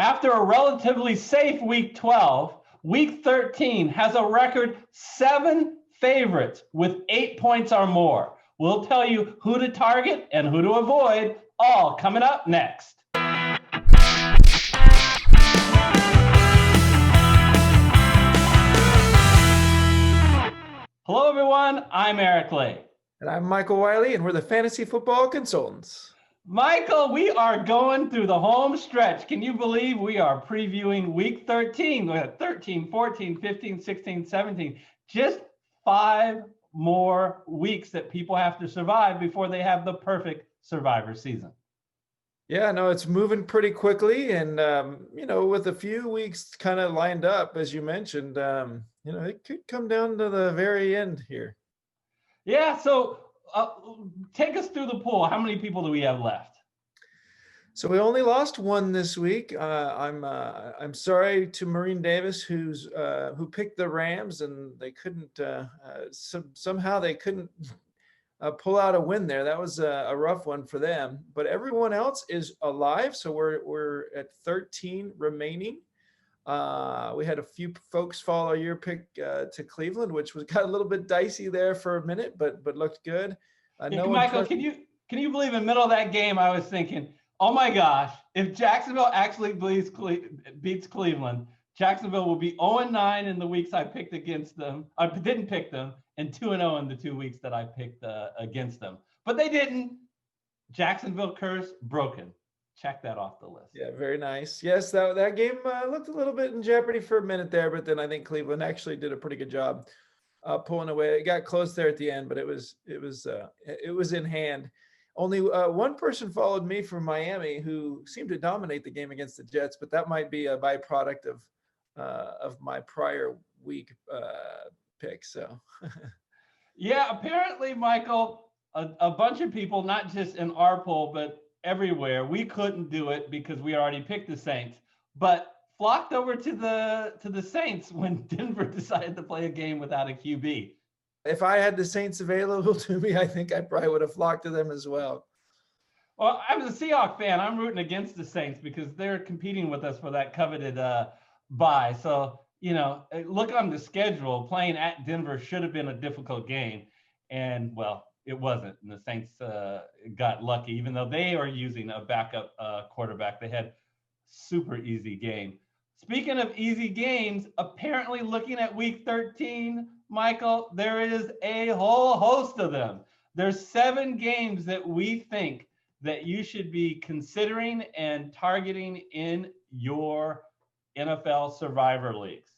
After a relatively safe Week 12, Week 13 has a record 7 favorites with 8 points or more. We'll tell you who to target and who to avoid, all coming up next. Hello, everyone. I'm Eric Lay. And I'm Michael Wiley, and we're the Fantasy Football Consultants. Michael, we are going through the home stretch. Can you believe we are previewing Week 13? We had 13, 14, 15, 16, 17. Just 5 more weeks that people have to survive before they have the perfect Survivor season. Yeah, no, it's moving pretty quickly. And, with a few weeks kind of lined up, as you mentioned, it could come down to the very end here. Yeah, so take us through the pool. How many people do we have left? So we only lost one this week. I'm sorry to Maureen Davis, who picked the Rams, and they couldn't somehow they couldn't pull out a win there. That was a rough one for them. But everyone else is alive, so we're at 13 remaining. We had a few folks follow your pick to Cleveland, which got a little bit dicey there for a minute, but looked good. Michael, can you believe in the middle of that game, I was thinking, oh my gosh, if Jacksonville actually beats Cleveland, Jacksonville will be 0-9 in the weeks I picked against them. I didn't pick them, and 2-0 in the 2 weeks that I picked against them. But they didn't. Jacksonville curse broken. Check that off the list. Yeah, very nice. Yes, that game looked a little bit in jeopardy for a minute there, but then I think Cleveland actually did a pretty good job pulling away. It got close there at the end, but it was in hand. Only one person followed me from Miami who seemed to dominate the game against the Jets, but that might be a byproduct of my prior week pick. So, yeah, apparently, Michael, a bunch of people, not just in our poll, but everywhere, we couldn't do it because we already picked the Saints, but flocked over to the Saints when Denver decided to play a game without a QB. If I had the Saints available to me, I think I probably would have flocked to them as well. Well, I was a Seahawks fan. I'm rooting against the Saints because they're competing with us for that coveted bye. So, look on the schedule. Playing at Denver should have been a difficult game. And, well, it wasn't. And the Saints got lucky, even though they are using a backup quarterback. They had super easy game. Speaking of easy games, apparently looking at Week 13, Michael, there is a whole host of them. There's 7 games that we think that you should be considering and targeting in your NFL Survivor Leagues.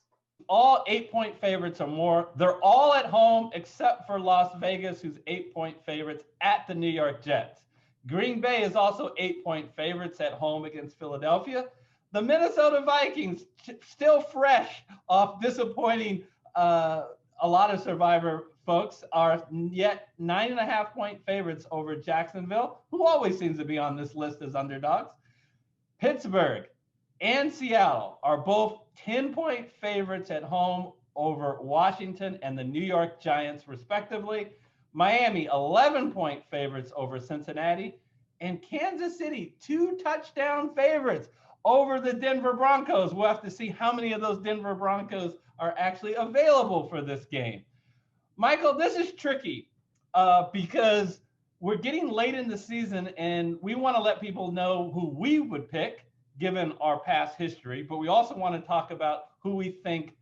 All 8-point favorites or more. They're all at home except for Las Vegas, who's 8-point favorites at the New York Jets. Green Bay is also 8-point favorites at home against Philadelphia. The Minnesota Vikings, still fresh off disappointing a lot of Survivor folks, are yet 9.5-point favorites over Jacksonville, who always seems to be on this list as underdogs. Pittsburgh and Seattle are both 10-point favorites at home over Washington and the New York Giants, respectively. Miami, 11-point favorites over Cincinnati. And Kansas City, 2-touchdown favorites over the Denver Broncos. We'll have to see how many of those Denver Broncos are actually available for this game. Michael, this is tricky because we're getting late in the season and we want to let people know who we would pick given our past history, but we also want to talk about who we think,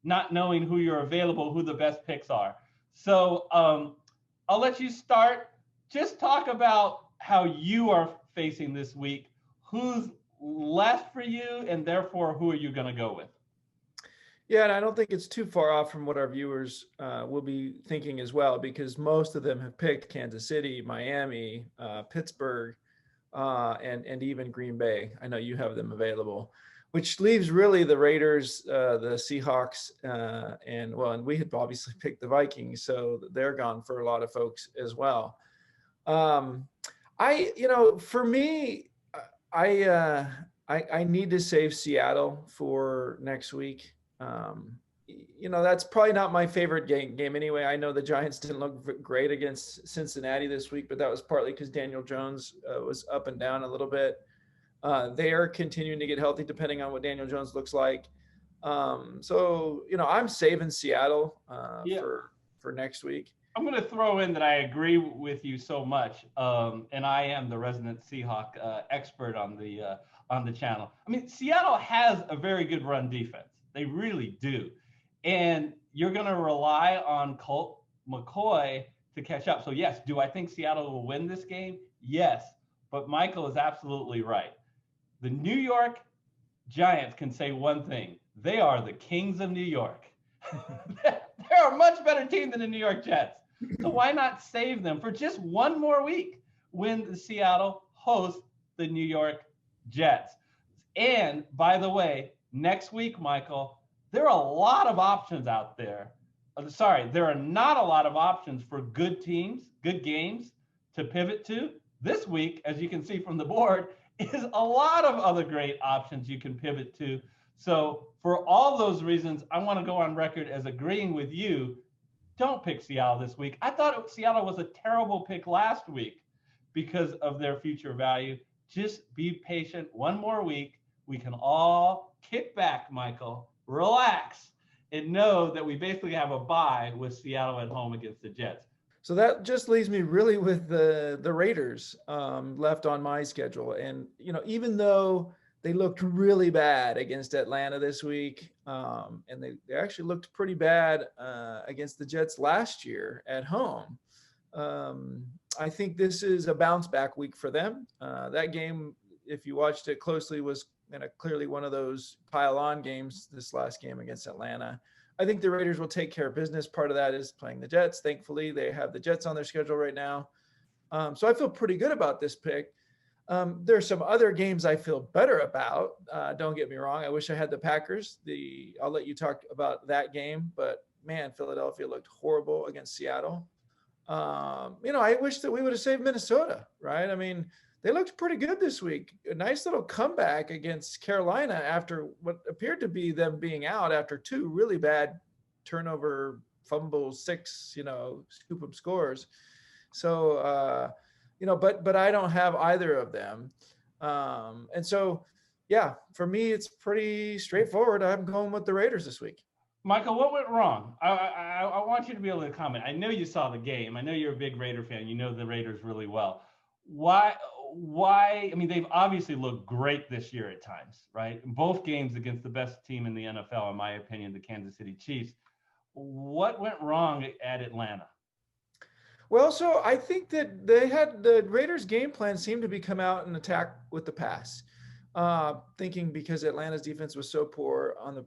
not knowing who you're available, who the best picks are. So I'll let you start. Just talk about how you are facing this week. Who's left for you, and therefore, who are you going to go with? Yeah, and I don't think it's too far off from what our viewers will be thinking as well, because most of them have picked Kansas City, Miami, Pittsburgh, and even Green Bay. I know you have them available, which leaves really the Raiders, the Seahawks, and we had obviously picked the Vikings, so they're gone for a lot of folks as well. For me, I need to save Seattle for next week. That's probably not my favorite game anyway. I know the Giants didn't look great against Cincinnati this week, but that was partly because Daniel Jones was up and down a little bit. They are continuing to get healthy depending on what Daniel Jones looks like. So, I'm saving Seattle Yeah. for next week. I'm going to throw in that I agree with you so much, and I am the resident Seahawk expert on the channel. I mean, Seattle has a very good run defense. They really do, and you're going to rely on Colt McCoy to catch up. So yes, do I think Seattle will win this game? Yes, but Michael is absolutely right. The New York Giants can say one thing: they are the kings of New York. They're a much better team than the New York Jets. So why not save them for just one more week when the Seattle hosts the New York Jets? And by the way, next week, Michael, there are a lot of options out there. There are not a lot of options for good teams, good games to pivot to. This week, as you can see from the board, is a lot of other great options you can pivot to. So for all those reasons, I want to go on record as agreeing with you. Don't pick Seattle this week. I thought Seattle was a terrible pick last week because of their future value. Just be patient. One more week. We can all kick back, Michael, relax, and know that we basically have a bye with Seattle at home against the Jets. So that just leaves me really with the Raiders left on my schedule. And, even though they looked really bad against Atlanta this week, and they actually looked pretty bad against the Jets last year at home, I think this is a bounce back week for them. That game, if you watched it closely, was clearly one of those pile-on games, this last game against Atlanta. I think the Raiders will take care of business. Part of that is playing the Jets. Thankfully, they have the Jets on their schedule right now. So I feel pretty good about this pick. There are some other games I feel better about. Don't get me wrong. I wish I had the Packers. I'll let you talk about that game. But, man, Philadelphia looked horrible against Seattle. I wish that we would have saved Minnesota, right? I mean, they looked pretty good this week. A nice little comeback against Carolina after what appeared to be them being out after two really bad turnover, fumbles, 6, scoop up scores. So, but I don't have either of them. And so, yeah, for me, it's pretty straightforward. I'm going with the Raiders this week. Michael, what went wrong? I want you to be able to comment. I know you saw the game. I know you're a big Raider fan. You know the Raiders really well. Why? I mean, they've obviously looked great this year at times, right? In both games against the best team in the NFL, in my opinion, the Kansas City Chiefs. What went wrong at Atlanta? Well, so I think that the Raiders' game plan seemed to be come out and attack with the pass, thinking because Atlanta's defense was so poor on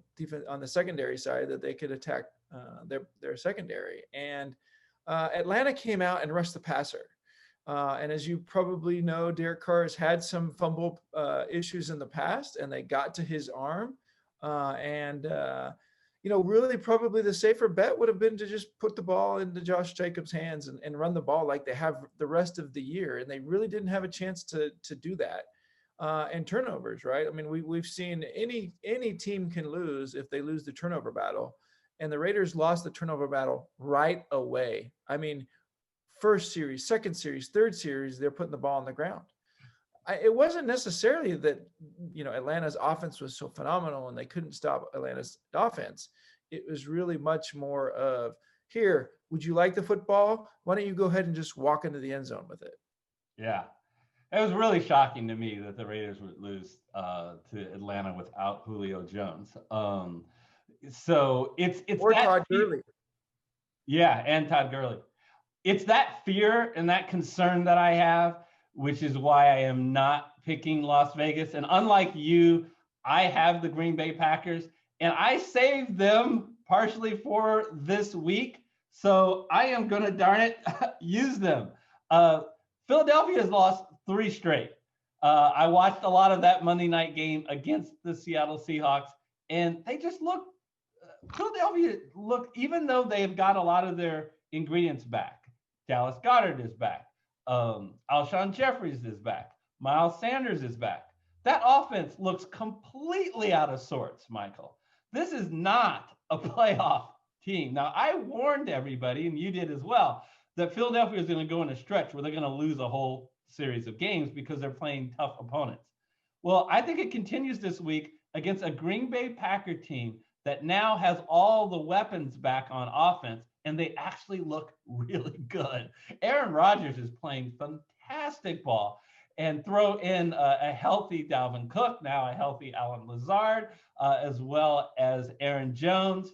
the secondary side that they could attack their secondary. And Atlanta came out and rushed the passer. And as you probably know, Derek Carr has had some fumble issues in the past, and they got to his arm. Really probably the safer bet would have been to just put the ball into Josh Jacobs' hands and run the ball like they have the rest of the year. And they really didn't have a chance to do that. And turnovers, right? I mean, we've seen any team can lose if they lose the turnover battle. And the Raiders lost the turnover battle right away. I mean, first series, second series, third series, they're putting the ball on the ground. It wasn't necessarily that, Atlanta's offense was so phenomenal and they couldn't stop Atlanta's offense. It was really much more of, here, would you like the football? Why don't you go ahead and just walk into the end zone with it? Yeah. It was really shocking to me that the Raiders would lose to Atlanta without Julio Jones. So it's or Todd Gurley. Yeah, and Todd Gurley. It's that fear and that concern that I have, which is why I am not picking Las Vegas. And unlike you, I have the Green Bay Packers, and I saved them partially for this week. So I am going to, darn it, use them. Philadelphia has lost 3 straight. I watched a lot of that Monday night game against the Seattle Seahawks, and they just Philadelphia looked, even though they've got a lot of their ingredients back. Dallas Goedert is back. Alshon Jeffries is back. Miles Sanders is back. That offense looks completely out of sorts, Michael. This is not a playoff team. Now, I warned everybody, and you did as well, that Philadelphia is going to go in a stretch where they're going to lose a whole series of games because they're playing tough opponents. Well, I think it continues this week against a Green Bay Packer team that now has all the weapons back on offense, and they actually look really good. Aaron Rodgers is playing fantastic ball. And throw in a healthy Dalvin Cook, now a healthy Allen Lazard, as well as Aaron Jones.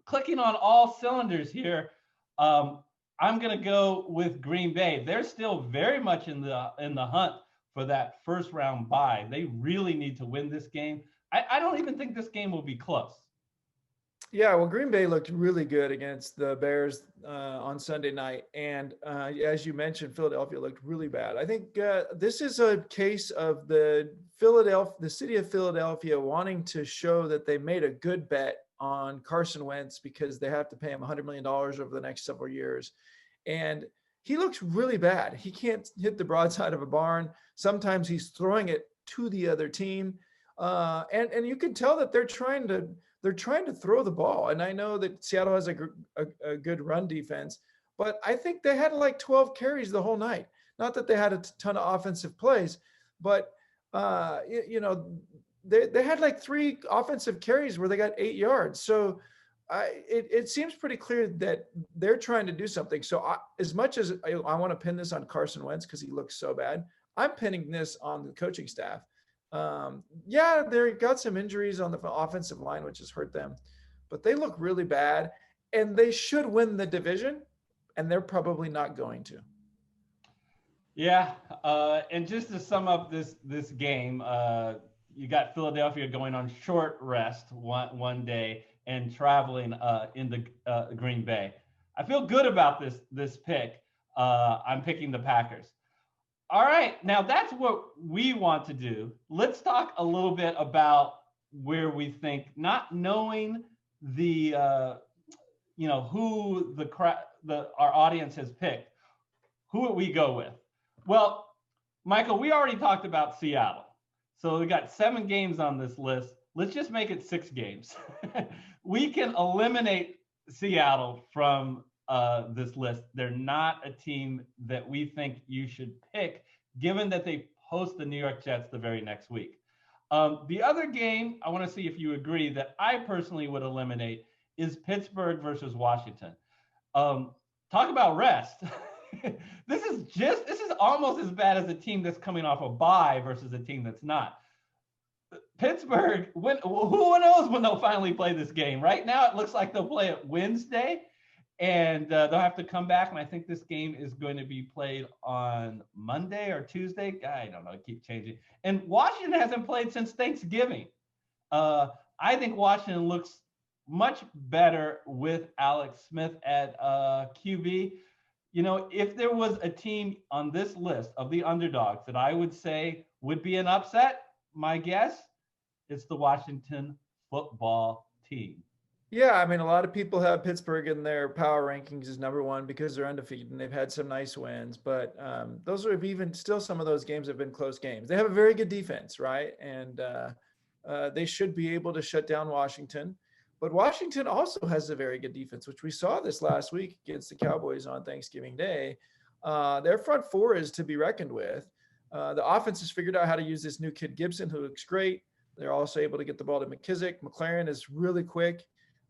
Clicking on all cylinders here, I'm going to go with Green Bay. They're still very much in the hunt for that first round bye. They really need to win this game. I don't even think this game will be close. Yeah, well, Green Bay looked really good against the Bears on Sunday night. And as you mentioned, Philadelphia looked really bad. I think this is a case of the city of Philadelphia wanting to show that they made a good bet on Carson Wentz because they have to pay him $100 million over the next several years. And he looks really bad. He can't hit the broadside of a barn. Sometimes he's throwing it to the other team. And you can tell that they're trying to throw the ball. And I know that Seattle has a good run defense, but I think they had like 12 carries the whole night. Not that they had a ton of offensive plays, but they had like 3 offensive carries where they got 8 yards. So it seems pretty clear that they're trying to do something. So as much as I want to pin this on Carson Wentz because he looks so bad, I'm pinning this on the coaching staff. Yeah, they got some injuries on the offensive line, which has hurt them, but they look really bad and they should win the division, and they're probably not going to. Yeah. And just to sum up this game, you got Philadelphia going on short rest one day and traveling into Green Bay. I feel good about this pick. I'm picking the Packers. All right, now that's what we want to do. Let's talk a little bit about where we think, not knowing the who our audience has picked. Who would we go with? Well, Michael, we already talked about Seattle. So we got 7 games on this list. Let's just make it 6 games. We can eliminate Seattle from this list. They're not a team that we think you should pick, given that they host the New York Jets the very next week. The other game, I want to see if you agree, that I personally would eliminate is Pittsburgh versus Washington. Talk about rest. This is almost as bad as a team that's coming off a bye versus a team that's not. Pittsburgh, who knows when they'll finally play this game? Right now, it looks like they'll play it Wednesday, and they'll have to come back. And I think this game is going to be played on Monday or Tuesday. I don't know. I keep changing. And Washington hasn't played since Thanksgiving. I think Washington looks much better with Alex Smith at QB. You know, if there was a team on this list of the underdogs that I would say would be an upset, my guess, it's the Washington football team. Yeah, I mean, a lot of people have Pittsburgh in their power rankings as number 1 because they're undefeated and they've had some nice wins. But those are even still, some of those games have been close games. They have a very good defense, right? And they should be able to shut down Washington. But Washington also has a very good defense, which we saw this last week against the Cowboys on Thanksgiving Day. Their front 4 is to be reckoned with. The offense has figured out how to use this new kid Gibson, who looks great. They're also able to get the ball to McKissick. McLaren is really quick.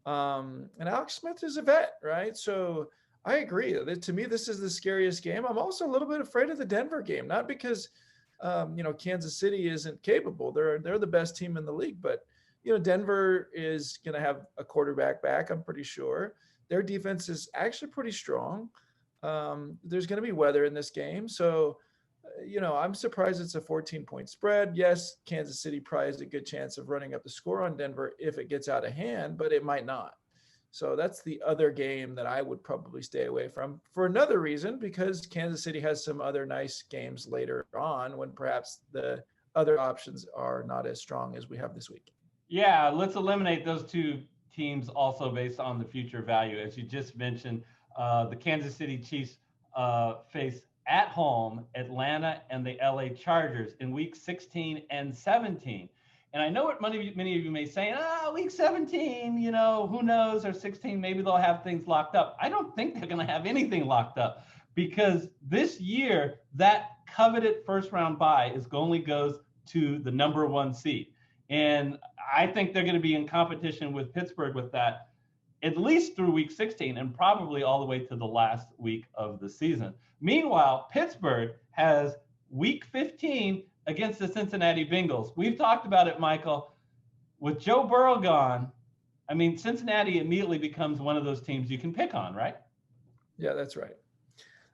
And Alex Smith is a vet, right? So I agree. To me, this is the scariest game. I'm also a little bit afraid of the Denver game, not because, Kansas City isn't capable. They're the best team in the league, but Denver is going to have a quarterback back, I'm pretty sure. Their defense is actually pretty strong. There's going to be weather in this game. So, I'm surprised it's a 14-point spread. Yes, Kansas City probably has a good chance of running up the score on Denver if it gets out of hand, but it might not. So that's the other game that I would probably stay away from for another reason, because Kansas City has some other nice games later on when perhaps the other options are not as strong as we have this week. Yeah, let's eliminate those 2 teams also based on the future value. As you just mentioned, the Kansas City Chiefs face at home Atlanta and the LA Chargers in week 16 and 17. And I know what many of you may say, week 17, who knows, or 16, maybe they'll have things locked up. I don't think they're going to have anything locked up, because this year, that coveted first round bye only goes to the #1 seed. And I think they're going to be in competition with Pittsburgh with that, at least through week 16 and probably all the way to the last week of the season. Meanwhile, Pittsburgh has week 15 against the Cincinnati Bengals. We've talked about it, Michael. With Joe Burrow gone, I mean, Cincinnati immediately becomes one of those teams you can pick on, right? Yeah, that's right.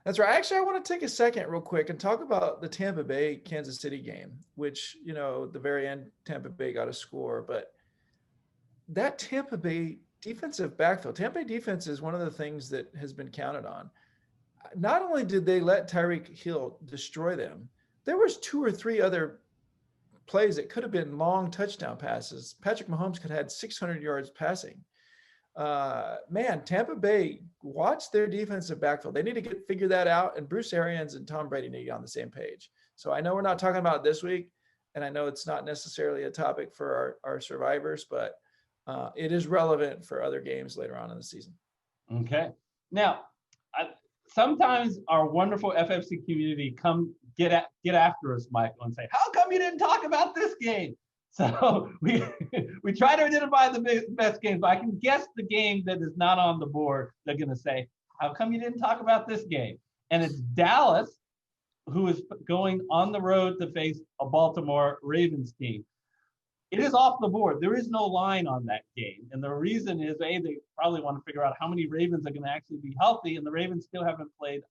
That's right. Actually, I want to take a second real quick and talk about the Tampa Bay Kansas City game, which, at the very end, Tampa Bay got a score. But that Tampa Bay defensive backfield, Tampa Bay defense is one of the things that has been counted on. Not only did they let Tyreek Hill destroy them, there was 2 or 3 other plays that could have been long touchdown passes. Patrick Mahomes could have had 600 yards passing. Tampa Bay, watch their defensive backfield. They need to figure that out, and Bruce Arians and Tom Brady need to get on the same page. So I know we're not talking about it this week, and I know it's not necessarily a topic for our survivors, but it is relevant for other games later on in the season. Okay. Now, sometimes our wonderful FFC community come get after us, Michael, and say, "How come you didn't talk about this game?" So we try to identify the best games, but I can guess the game that is not on the board. They're going to say, "How come you didn't talk about this game?" And it's Dallas, who is going on the road to face a Baltimore Ravens team. It is off the board. There is no line on that game. And the reason is, they probably want to figure out how many Ravens are going to actually be healthy, and the Ravens still haven't played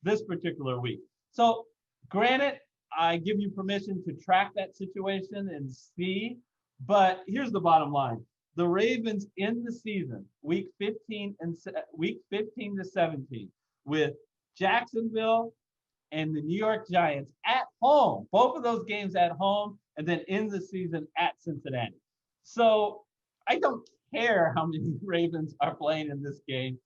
this particular week. So granted, I give you permission to track that situation and see, but here's the bottom line. The Ravens in the season, week 15 to 17, with Jacksonville and the New York Giants at home, both of those games at home, and then in the season at Cincinnati. So I don't care how many Ravens are playing in this game.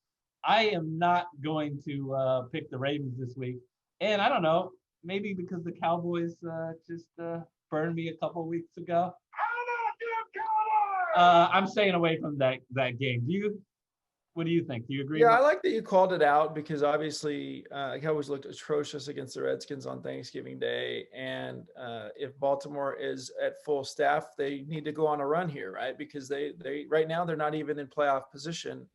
I am not going to pick the Ravens this week. And I don't know, maybe because the Cowboys just burned me a couple weeks ago. I'm staying away from that game. What do you think? Do you agree? Yeah, I like that you called it out, because obviously the Cowboys looked atrocious against the Redskins on Thanksgiving Day. And if Baltimore is at full staff, they need to go on a run here, right? Because they right now they're not even in playoff position.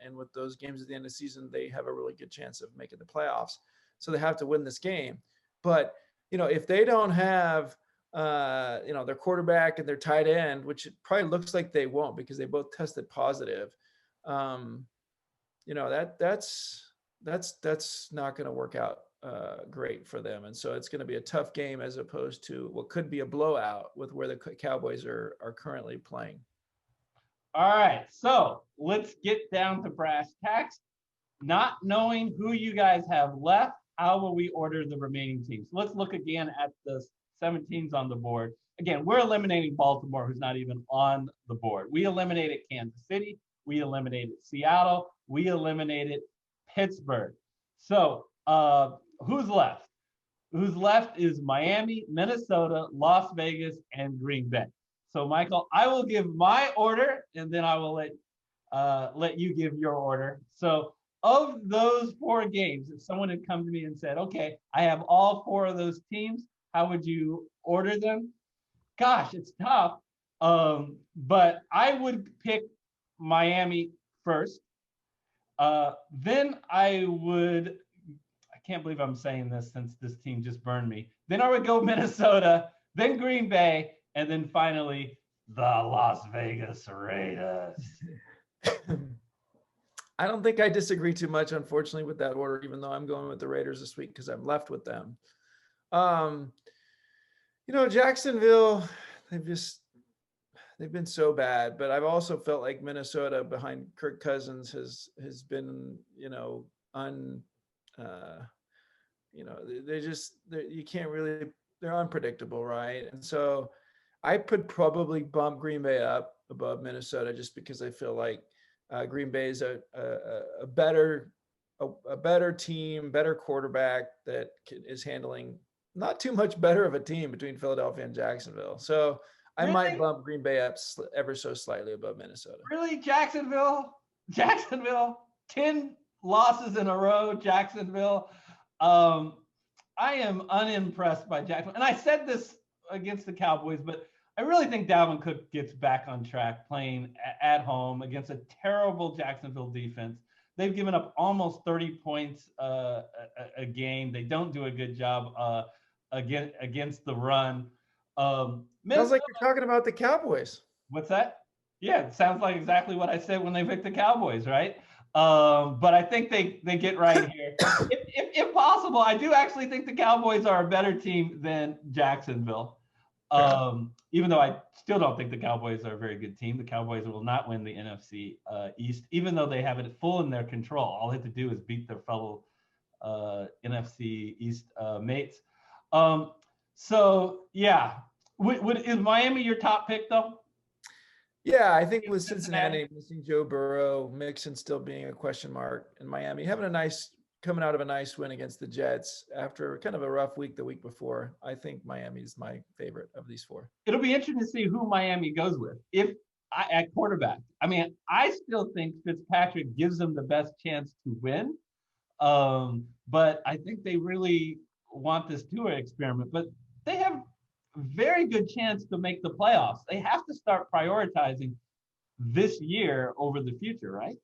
And with those games at the end of the season, they have a really good chance of making the playoffs. So they have to win this game. But, if they don't have, their quarterback and their tight end, which it probably looks like they won't because they both tested positive, that's not going to work out great for them. And so it's going to be a tough game as opposed to what could be a blowout with where the Cowboys are currently playing. All right. So let's get down to brass tacks. Not knowing who you guys have left, how will we order the remaining teams? Let's look again at the 17s on the board. Again, we're eliminating Baltimore, who's not even on the board. We eliminated Kansas City. We eliminated Seattle. We eliminated Pittsburgh. So who's left? Who's left is Miami, Minnesota, Las Vegas, and Green Bay. So, Michael, I will give my order, and then I will let you give your order. So of those 4 games, if someone had come to me and said, "Okay, I have all 4 of those teams, how would you order them?" Gosh, it's tough. But I would pick Miami first. Then I can't believe I'm saying this since this team just burned me. Then I would go Minnesota, then Green Bay, and then finally the Las Vegas Raiders. I don't think I disagree too much, unfortunately, with that order, even though I'm going with the Raiders this week because I'm left with them. Jacksonville, they've been so bad, but I've also felt like Minnesota behind Kirk Cousins has been, they're unpredictable, right? And so I could probably bump Green Bay up above Minnesota just because I feel like Green Bay is a better team, better quarterback that is handling not too much better of a team between Philadelphia and Jacksonville. So I might bump Green Bay up ever so slightly above Minnesota. Really? Jacksonville, 10 losses in a row, Jacksonville. I am unimpressed by Jacksonville. And I said this against the Cowboys, but I really think Dalvin Cook gets back on track playing at home against a terrible Jacksonville defense. They've given up almost 30 points a game. They don't do a good job against the run. Sounds like you're talking about the Cowboys. What's that? Yeah, it sounds like exactly what I said when they picked the Cowboys, right? But I think they get right here. If possible, I do actually think the Cowboys are a better team than Jacksonville. Even though I still don't think the Cowboys are a very good team. The Cowboys will not win the NFC East, even though they have it full in their control. All they have to do is beat their fellow NFC East mates. So, yeah. Is Miami your top pick, though? Yeah, I think with Cincinnati missing Joe Burrow, Mixon still being a question mark, and Miami coming out of a nice win against the Jets after kind of a rough week the week before, I think Miami is my favorite of these four. It'll be interesting to see who Miami goes with at quarterback. I mean, I still think Fitzpatrick gives them the best chance to win, but I think they really want this Tua experiment. But they have very good chance to make the playoffs. They have to start prioritizing this year over the future, right?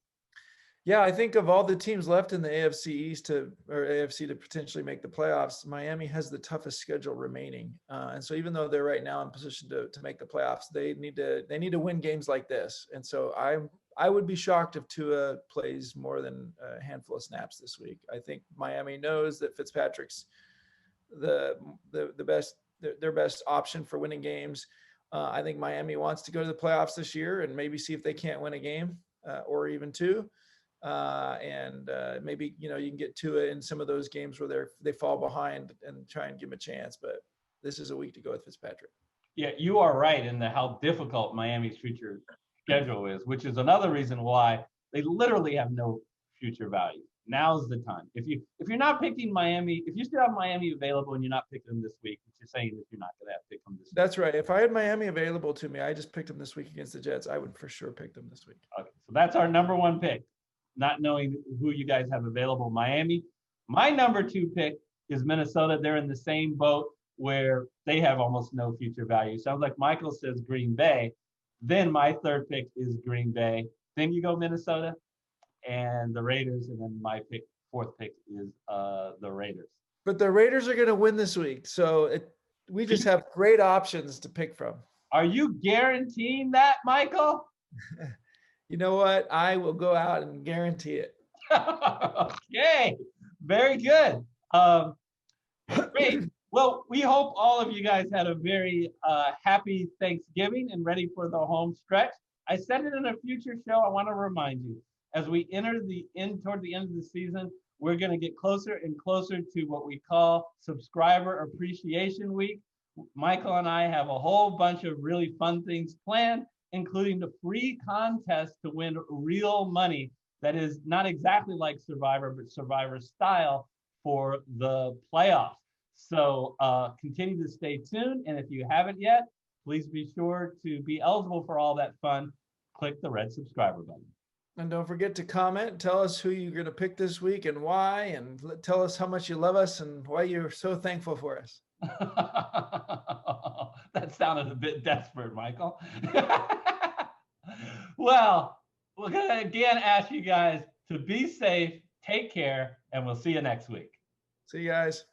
Yeah, I think of all the teams left in the AFC East or AFC to potentially make the playoffs, Miami has the toughest schedule remaining. And so even though they're right now in position to make the playoffs, they need to win games like this. And so I would be shocked if Tua plays more than a handful of snaps this week. I think Miami knows that Fitzpatrick's the best, their best option for winning games. I think Miami wants to go to the playoffs this year and maybe see if they can't win a game or even two. And maybe, you can get to it in some of those games where they fall behind and try and give them a chance. But this is a week to go with Fitzpatrick. Yeah, you are right in how difficult Miami's future schedule is, which is another reason why they literally have no future value. Now's the time. If you're not picking Miami, if you still have Miami available and you're not picking them this week, what you're saying is you're not going to have to pick them this week. That's right. If I had Miami available to me, I just picked them this week against the Jets. I would for sure pick them this week. Okay, so that's our number one pick. Not knowing who you guys have available, Miami. My number two pick is Minnesota. They're in the same boat where they have almost no future value. Sounds like Michael says Green Bay. Then my third pick is Green Bay. Then you go Minnesota and the Raiders, and then my fourth pick is the Raiders. But the Raiders are going to win this week, so we just have great options to pick from. Are you guaranteeing that, Michael? You know what? I will go out and guarantee it. Okay, very good. Great. Well, we hope all of you guys had a very happy Thanksgiving and ready for the home stretch. I said it in a future show. I want to remind you, as we enter toward the end of the season, we're going to get closer and closer to what we call Subscriber Appreciation Week. Michael and I have a whole bunch of really fun things planned, including the free contest to win real money that is not exactly like Survivor, but Survivor style for the playoffs. So continue to stay tuned. And if you haven't yet, please be sure to be eligible for all that fun. Click the red subscriber button. And don't forget to comment. Tell us who you're going to pick this week and why. And tell us how much you love us and why you're so thankful for us. That sounded a bit desperate, Michael. Well, we're going to again ask you guys to be safe, take care, and we'll see you next week. See you guys.